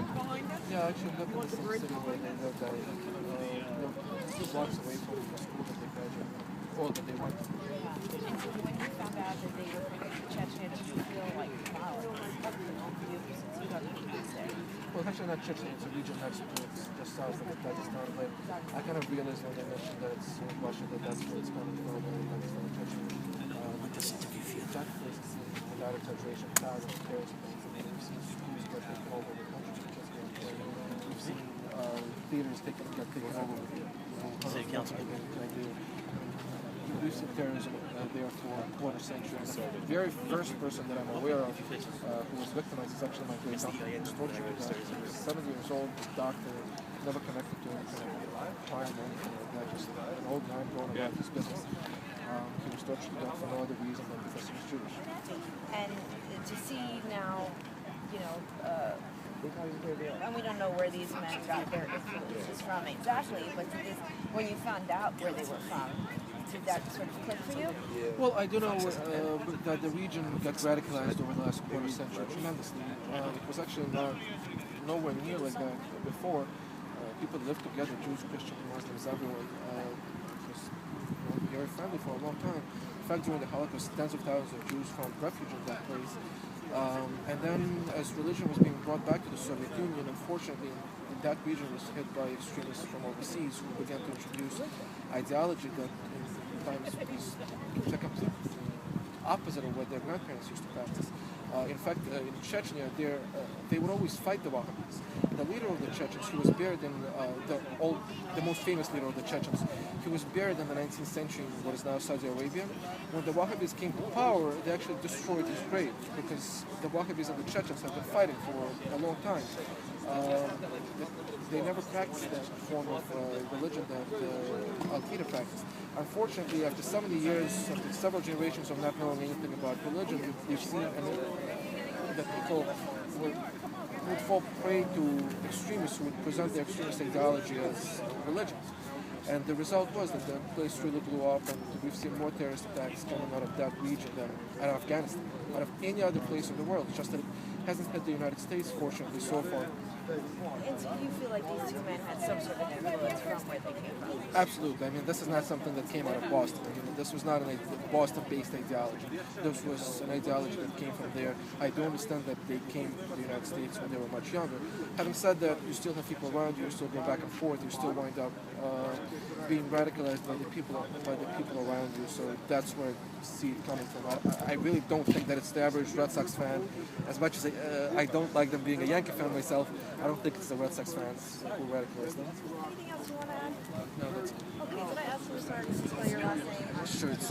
bridge behind us? Yeah, actually, lived in the same city where they lived. I lived 2 blocks away from the school that they graduated from, or that they went to. And so when you found out that they were coming to Chechnya, did you feel like, wow, it's helpful for you since you got the kids there? Well, actually not Chechnya, it's a region next to it. It's just south of Dagestan. But I kind of realized when they mentioned that it's in Russia that that's where it's coming from, and Dagestan, Chechnya. That place is, without exaggeration, thousands of terrorist planes. And we've seen schools get taken over with hundreds of kids being killed. We've seen theaters get taken over with City council. We've seen terrorism there for a quarter century. The very first person that I'm aware of who was victimized is actually my great uncle. He was tortured to death. He was 70 years old, doctor, never connected to any kind of crime or anything like that, just an old man going about his business. He was tortured to death for no other reason than because he was Jewish. And to see now, you know, and we don't know where these men got their influences from exactly, but when you found out where they were from, did that sort of click for you? Well, I do know that the region got radicalized over the last quarter century tremendously. It was actually nowhere near like that before. People lived together, Jews, Christians, Muslims, everyone. It was very friendly for a long time. In fact, during the Holocaust, tens of thousands of Jews found refuge in that place. And then, as religion was being brought back to the Soviet Union, unfortunately, that region was hit by extremists from overseas who began to introduce ideology that in times was the complete opposite of what their grandparents used to practice. In fact, in Chechnya, they would always fight the Wahhabis. The leader of the Chechens, who was buried in the most famous leader of the Chechens, he was buried in the 19th century in what is now Saudi Arabia. When the Wahhabis came to power, they actually destroyed his grave because the Wahhabis and the Chechens have been fighting for a long time. They never practiced that form of religion that Al-Qaeda practiced. Unfortunately, after 70 years, after several generations of not knowing anything about religion, we've seen that people would fall prey to extremists who would present their extremist ideology as religions. And the result was that the place really blew up, and we've seen more terrorist attacks coming out of that region than out of Afghanistan, out of any other place in the world. It's just that it hasn't hit the United States, fortunately, so far. And so you feel like these two men had some sort of influence from where they came from? Absolutely. I mean, this is not something that came out of Boston. I mean, this was not a Boston-based ideology. This was an ideology that came from there. I do understand that they came to the United States when they were much younger. Having said that, you still have people around you, you still go back and forth, you still wind up being radicalized by the people around you. So that's where I see it coming from. I really don't think that it's the average Red Sox fan. As much as I don't like them being a Yankee fan myself, I don't think it's the Red Sox fans who radicalize them. Anything else you want to add? No, that's it. Okay, did I ask you, sorry, to spell your last name? Sure.